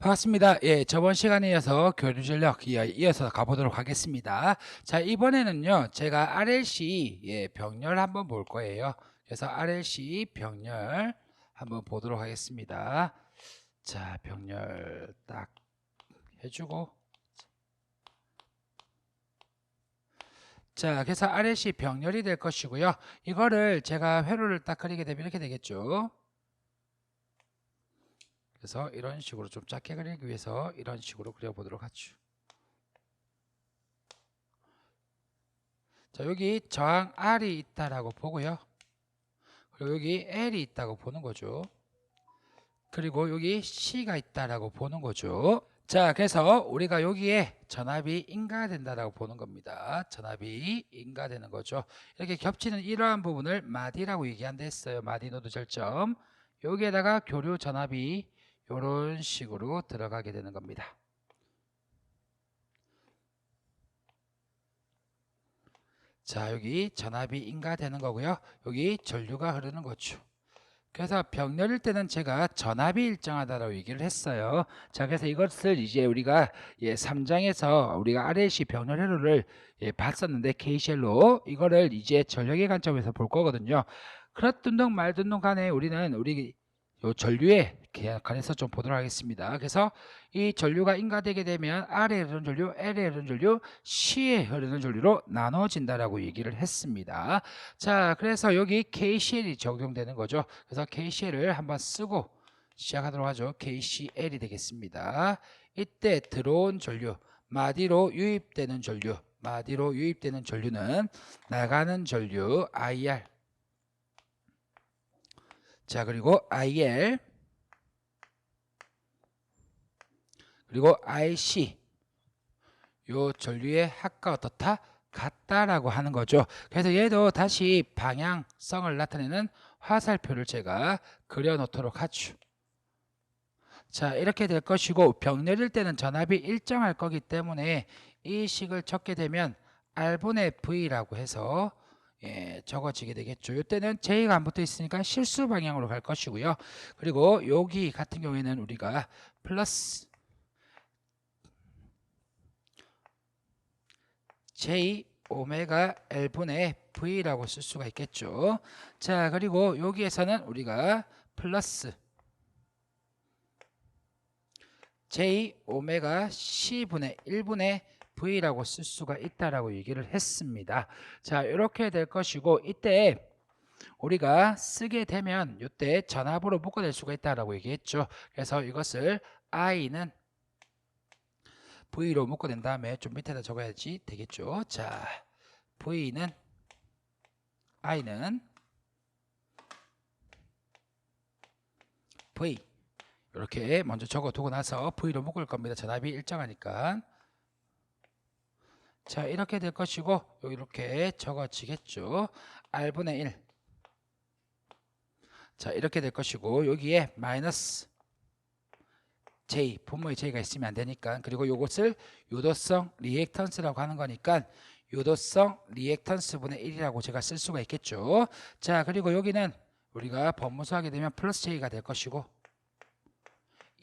반갑습니다. 예, 저번 시간에 이어서 교류 전력 이어서 가보도록 하겠습니다. 자, 이번에는요, 제가 RLC 병렬 한번 볼 거예요. 그래서 RLC 병렬 한번 보도록 하겠습니다. 자, 병렬 딱 해주고. 자, 그래서 RLC 병렬이 될 것이고요. 이거를 제가 회로를 딱 그리게 되면 이렇게 되겠죠. 그래서 이런 식으로 좀 작게 그리기 위해서 이런 식으로 그려보도록 하죠. 자, 여기 저항 R이 있다라고 보고요. 그리고 여기 L이 있다고 보는 거죠. 그리고 여기 C가 있다라고 보는 거죠. 자, 그래서 우리가 여기에 전압이 인가된다라고 보는 겁니다. 전압이 인가되는 거죠. 이렇게 겹치는 이러한 부분을 마디라고 얘기한다 했어요. 마디 노드 절점. 여기에다가 교류 전압이 이런 식으로 들어가게 되는 겁니다. 자, 여기 전압이 인가되는 거고요. 여기 전류가 흐르는 거죠. 그래서 병렬일 때는 제가 전압이 일정하다라고 얘기를 했어요. 자, 그래서 이것을 이제 우리가 3장에서 우리가 RLC 병렬 회로를 봤었는데 KCL로 이거를 이제 전력의 관점에서 볼 거거든요. 그렇든 둥 말든 둥 간에 우리는 우리 요 전류에 관해서 좀 보도록 하겠습니다. 그래서 이 전류가 인가되게 되면 R에 흐르는 전류, L에 흐르는 전류, C에 흐르는 전류로 나눠진다라고 얘기를 했습니다. 자, 그래서 여기 KCL이 적용되는 거죠. 그래서 KCL을 한번 쓰고 시작하도록 하죠. KCL이 되겠습니다. 이때 들어온 전류, 마디로 유입되는 전류, 마디로 유입되는 전류는 나가는 전류 IR. 자, 그리고 IL 그리고 IC 요 전류의 합과 어떻다? 같다라고 하는 거죠. 그래서 얘도 다시 방향성을 나타내는 화살표를 제가 그려놓도록 하죠. 자, 이렇게 될 것이고 병렬일 때는 전압이 일정할 거기 때문에 이 식을 적게 되면 R분의 V라고 해서 적어지게 되겠죠. 이때는 J가 안 붙어 있으니까 실수 방향으로 갈 것이고요. 그리고 여기 같은 경우에는 우리가 플러스 J 오메가 L분의 V라고 쓸 수가 있겠죠. 자, 그리고 여기에서는 우리가 플러스 J 오메가 C분의 1분의 V라고 쓸 수가 있다라고 얘기를 했습니다. 자, 이렇게 될 것이고 이때 우리가 쓰게 되면 이때 전압으로 묶어낼 수가 있다라고 얘기했죠. 그래서 이것을 I는 V로 묶어낸 다음에 좀 밑에다 적어야지 되겠죠. 자, I는 V 이렇게 먼저 적어두고 나서 V로 묶을 겁니다. 전압이 일정하니까. 자, 이렇게 될 것이고 이렇게 적어지겠죠. R분의 1. 자, 이렇게 될 것이고 여기에 마이너스 J, 분모에 J가 있으면 안 되니까. 그리고 이것을 유도성 리액턴스라고 하는 거니까 유도성 리액턴스 분의 1이라고 제가 쓸 수가 있겠죠. 자, 그리고 여기는 우리가 법무수 하게 되면 플러스 J가 될 것이고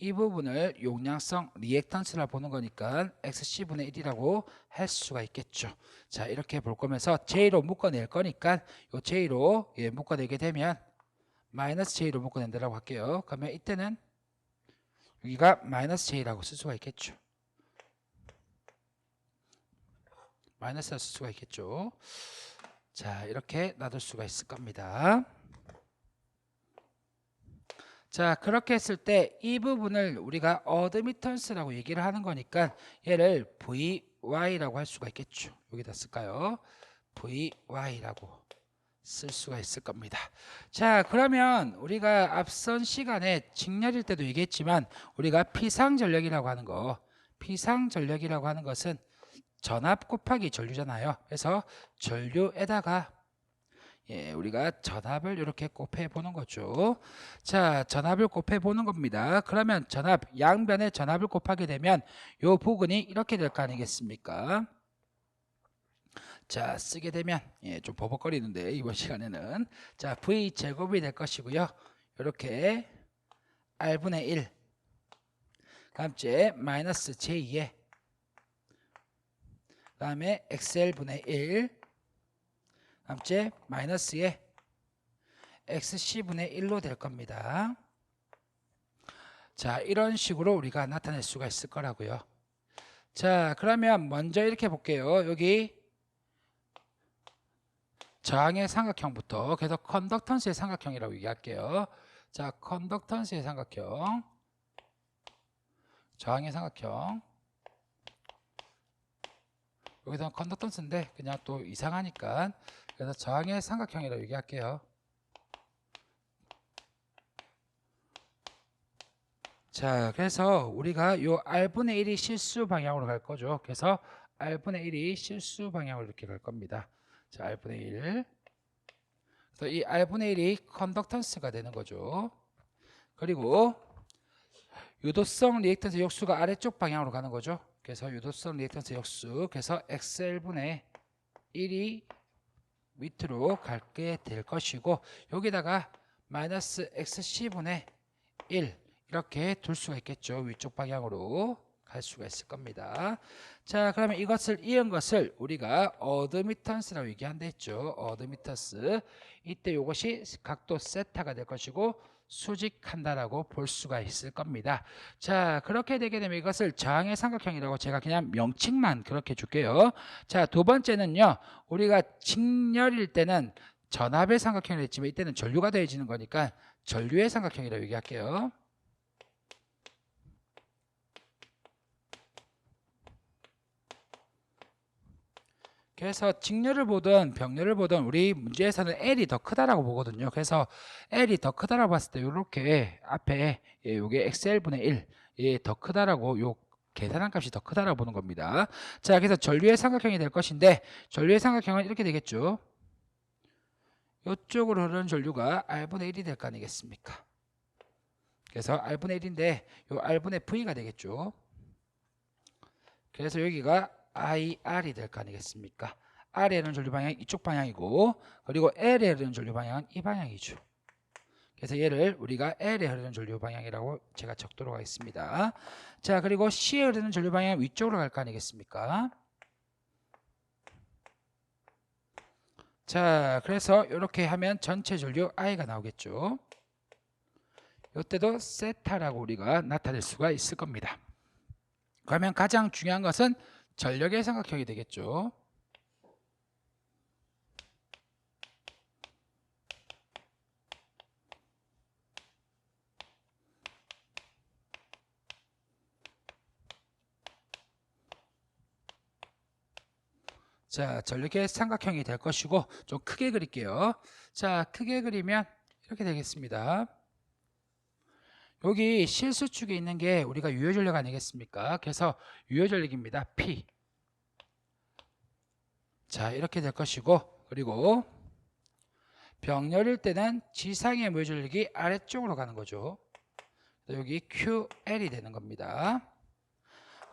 이 부분을 용량성 리액턴스라 보는 거니까 XC분의 1이라고 할 수가 있겠죠. 자, 이렇게 볼 거면서 J로 묶어낼 거니까 이 J로 묶어내게 되면 마이너스 J로 묶어낸다고 할게요. 그러면 이때는 여기가 마이너스 J라고 쓸 수가 있겠죠. 마이너스라 쓸 수가 있겠죠. 자, 이렇게 놔둘 수가 있을 겁니다. 자, 그렇게 했을 때 이 부분을 우리가 어드미턴스라고 얘기를 하는 거니까 얘를 VY라고 할 수가 있겠죠. 여기다 쓸까요? VY라고 쓸 수가 있을 겁니다. 자, 그러면 우리가 앞선 시간에 직렬일 때도 얘기했지만 우리가 피상전력이라고 하는 거, 피상전력이라고 하는 것은 전압 곱하기 전류잖아요. 그래서 전류에다가 우리가 전압을 이렇게 곱해 보는 거죠. 자, 전압을 곱해 보는 겁니다. 그러면 전압, 양변에 전압을 곱하게 되면 이 부근이 이렇게 될 거 아니겠습니까? 자, 쓰게 되면 좀 버벅거리는데 이번 시간에는 자, V 제곱이 될 것이고요. 이렇게 R분의 1 다음 째 마이너스 j2에 그 다음에 xl분의 1 다음 째 마이너스에 xc분의 1로 될 겁니다. 자, 이런 식으로 우리가 나타낼 수가 있을 거라고요. 자, 그러면 먼저 이렇게 볼게요. 여기 저항의 삼각형부터 그래서 컨덕턴스의 삼각형이라고 얘기할게요. 자, 컨덕턴스의 삼각형, 저항의 삼각형. 여기서는 컨덕턴스인데 그냥 또 이상하니까 그래서 저항의 삼각형이라고 얘기할게요. 자, 그래서 우리가 요 r분의 1이 실수 방향으로 갈 거죠. 그래서 r분의 1이 실수 방향으로 이렇게 갈 겁니다. 자, r분의 1. 그래서 이 r분의 1이 컨덕턴스가 되는 거죠. 그리고 유도성 리액턴스 역수가 아래쪽 방향으로 가는 거죠. 그래서 유도성 리액턴스 역수, 그래서 xl분의 1이 밑으로 갈게 될 것이고 여기다가 마이너스 xc분의 1 이렇게 둘 수가 있겠죠. 위쪽 방향으로 갈 수가 있을 겁니다. 자, 그러면 이것을 이은 것을 우리가 어드미턴스라고 얘기한다 했죠. 어드미턴스. 이때 이것이 각도 세타가 될 것이고 수직한다라고 볼 수가 있을 겁니다. 자, 그렇게 되게 되면 이것을 저항의 삼각형이라고 제가 그냥 명칭만 그렇게 줄게요. 자, 두 번째는요. 우리가 직렬일 때는 전압의 삼각형이라 했지만 이때는 전류가 더해지는 거니까 전류의 삼각형이라고 얘기할게요. 그래서 직렬을 보든 병렬을 보든 우리 문제에서는 L이 더 크다라고 보거든요. 그래서 L이 더 크다라고 봤을 때 이렇게 앞에 요게 XL분의 1, 더 크다라고 요 계산한 값이 더 크다라고 보는 겁니다. 자, 그래서 전류의 삼각형이 될 것인데 전류의 삼각형은 이렇게 되겠죠. 이쪽으로 흐르는 전류가 R분의 1이 될 거 아니겠습니까? 그래서 R분의 1인데 요 R분의 V가 되겠죠. 그래서 여기가 IR이 될 거 아니겠습니까? R에 흐르는 전류 방향이 이쪽 방향이고 그리고 L에 흐르는 전류 방향은 이 방향이죠. 그래서 얘를 우리가 L에 흐르는 전류 방향이라고 제가 적도록 하겠습니다. 자, 그리고 C에 흐르는 전류 방향은 위쪽으로 갈 거 아니겠습니까? 자, 그래서 이렇게 하면 전체 전류 I가 나오겠죠. 이때도 세타라고 우리가 나타낼 수가 있을 겁니다. 그러면 가장 중요한 것은 전력의 삼각형이 되겠죠. 자, 전력의 삼각형이 될 것이고 좀 크게 그릴게요. 자, 크게 그리면 이렇게 되겠습니다. 여기 실수축에 있는 게 우리가 유효전력 아니겠습니까? 그래서 유효전력입니다. P. 자, 이렇게 될 것이고 그리고 병렬일 때는 지상의 무효전력이 아래쪽으로 가는 거죠. 여기 QL이 되는 겁니다.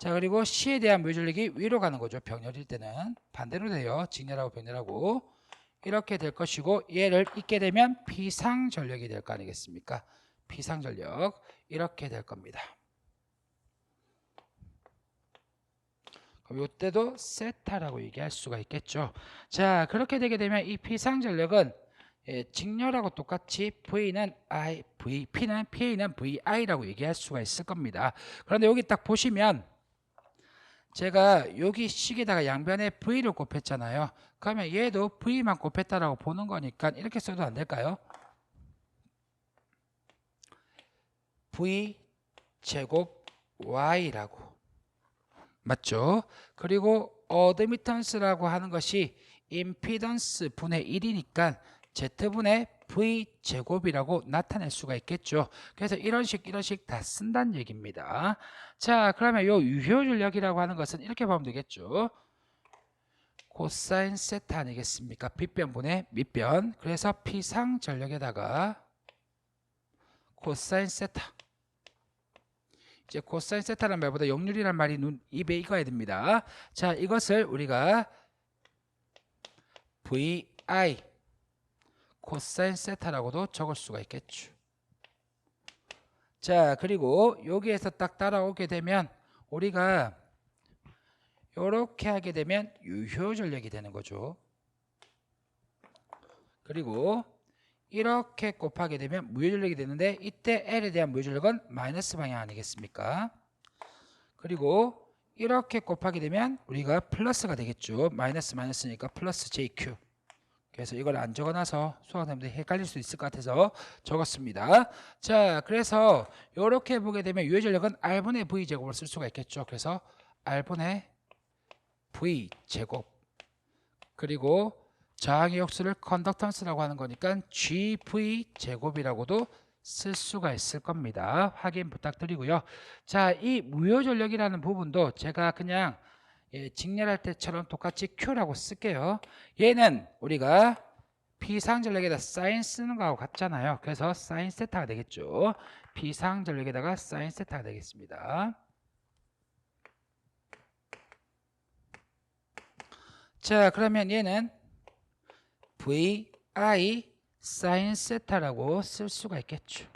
자, 그리고 C에 대한 무효전력이 위로 가는 거죠. 병렬일 때는 반대로 돼요. 직렬하고 병렬하고 이렇게 될 것이고 얘를 잇게 되면 비상전력이 될 거 아니겠습니까? 비상전력 이렇게 될 겁니다. 그럼 이때도 세타라고 얘기할 수가 있겠죠. 자, 그렇게 되게 되면 이 비상전력은 직렬하고 똑같이 V는 I, P는 VI라고 얘기할 수가 있을 겁니다. 그런데 여기 딱 보시면 제가 여기 식에다가 양변에 V를 곱했잖아요. 그러면 얘도 V만 곱했다라고 보는 거니까 이렇게 써도 안 될까요? V 제곱 Y라고. 맞죠? 그리고 어드미턴스라고 하는 것이 임피던스 분의 1이니까 Z분의 V 제곱이라고 나타낼 수가 있겠죠. 그래서 이런 식 다 쓴다는 얘기입니다. 자, 그러면 요 유효전력이라고 하는 것은 이렇게 보면 되겠죠. 코사인 세타 아니겠습니까? 빗변분의 밑변. 그래서 피상전력에다가 코사인 세타. 이제 코사인 세타라는 말보다 역률이라는 말이 입에 익어야 됩니다. 자, 이것을 우리가 VI 코사인 세타라고도 적을 수가 있겠죠. 자, 그리고 여기에서 딱 따라오게 되면 우리가 이렇게 하게 되면 유효 전력이 되는 거죠. 그리고 이렇게 곱하게 되면 무효 전력이 되는데 이때 L에 대한 무효 전력은 마이너스 방향 아니겠습니까? 그리고 이렇게 곱하게 되면 우리가 플러스가 되겠죠. 마이너스니까 플러스 JQ. 그래서 이걸 안 적어놔서 수학생들이 헷갈릴 수 있을 것 같아서 적었습니다. 자, 그래서 이렇게 보게 되면 유효 전력은 R분의 V 제곱을 쓸 수가 있겠죠. 그래서 R분의 V 제곱, 그리고 저항의 역수를 컨덕턴스라고 하는 거니까 GV 제곱이라고도 쓸 수가 있을 겁니다. 확인 부탁드리고요. 자, 이 무효 전력이라는 부분도 제가 그냥 직렬할 때처럼 똑같이 Q라고 쓸게요. 얘는 우리가 비상전력에다 사인 쓰는 거하고 같잖아요. 그래서 사인 세타가 되겠죠. 비상전력에다가 사인 세타가 되겠습니다. 자, 그러면 얘는 VI 사인 세타라고 쓸 수가 있겠죠.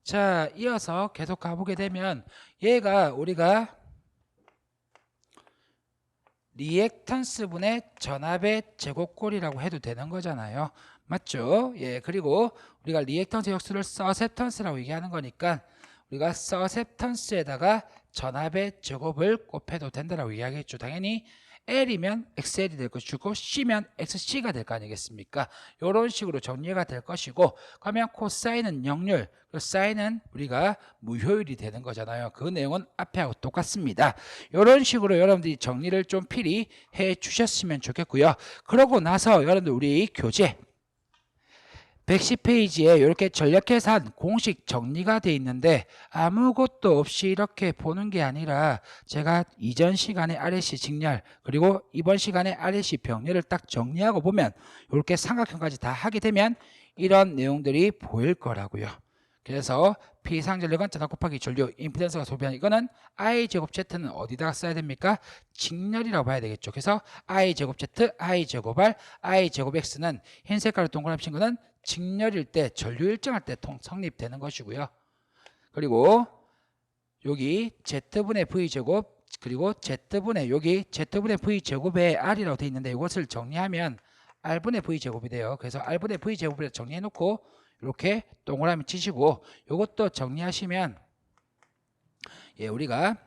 자, 이어서 계속 가보게 되면 얘가 우리가 리액턴스 분의 전압의 제곱꼴이라고 해도 되는 거잖아요. 맞죠? 예, 그리고 우리가 리액턴스 역수를 서셉턴스라고 얘기하는 거니까 우리가 서셉턴스에다가 전압의 제곱을 곱해도 된다라고 이야기했죠. 당연히 L이면 XL이 될 것이고 C면 XC가 될 거 아니겠습니까? 이런 식으로 정리가 될 것이고, 그러면 코사인은 역률, 사인은 우리가 무효율이 되는 거잖아요. 그 내용은 앞에하고 똑같습니다. 이런 식으로 여러분들이 정리를 좀 필히 해 주셨으면 좋겠고요. 그러고 나서 여러분들 우리 교재 110페이지에 이렇게 전력계산 공식 정리가 돼 있는데 아무것도 없이 이렇게 보는 게 아니라 제가 이전 시간에 RLC 직렬 그리고 이번 시간에 RLC 병렬을 딱 정리하고 보면 이렇게 삼각형까지 다 하게 되면 이런 내용들이 보일 거라고요. 그래서 비상전력은 전압 곱하기 전류 임피던스가 소비하는 이거는 I제곱 Z는 어디다가 써야 됩니까? 직렬이라고 봐야 되겠죠. 그래서 I제곱 Z, I제곱 R, I제곱 X는 흰 색깔로 동그라미 친 거는 직렬일 때 전류 일정할 때 성립되는 것이고요. 그리고 여기 Z분의 V제곱 그리고 Z분의 여기 Z분의 V제곱에 R이라고 되어 있는데 이것을 정리하면 R분의 V제곱이 돼요. 그래서 R분의 V제곱을 정리해 놓고 이렇게 동그라미 치시고 이것도 정리하시면 예, 우리가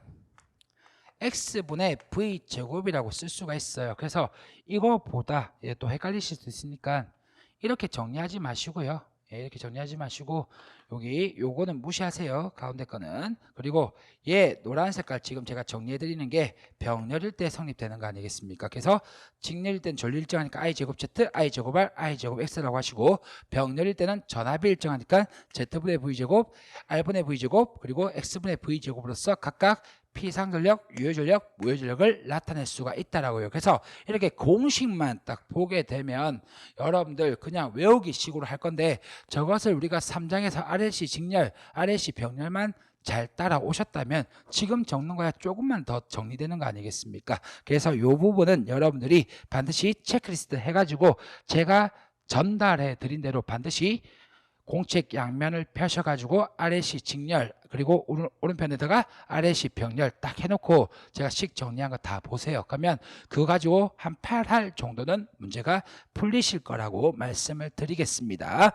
X분의 V제곱이라고 쓸 수가 있어요. 그래서 이거보다 예, 또 헷갈리실 수 있으니까 이렇게 정리하지 마시고요. 예, 이렇게 정리하지 마시고 여기 요거는 무시하세요. 가운데 거는. 그리고 얘 노란 색깔 지금 제가 정리해 드리는 게 병렬일 때 성립되는 거 아니겠습니까? 그래서 직렬일 때는 전류 일정하니까 I제곱 Z, I제곱 R, I제곱 X라고 하시고 병렬일 때는 전압이 일정하니까 Z분의 V제곱, R분의 V제곱 그리고 X분의 V제곱으로서 각각 피상전력, 유효전력, 무효전력을 나타낼 수가 있다라고요. 그래서 이렇게 공식만 딱 보게 되면 여러분들 그냥 외우기 식으로 할 건데 저것을 우리가 3장에서 RLC 직렬, RLC 병렬만 잘 따라오셨다면 지금 적는 거야 조금만 더 정리되는 거 아니겠습니까? 그래서 이 부분은 여러분들이 반드시 체크리스트 해가지고 제가 전달해 드린 대로 반드시 공책 양면을 펴셔가지고 RLC 직렬 그리고 오른편에다가 RLC 병렬 딱 해놓고 제가 식 정리한 거 다 보세요. 그러면 그거 가지고 한 8할 정도는 문제가 풀리실 거라고 말씀을 드리겠습니다.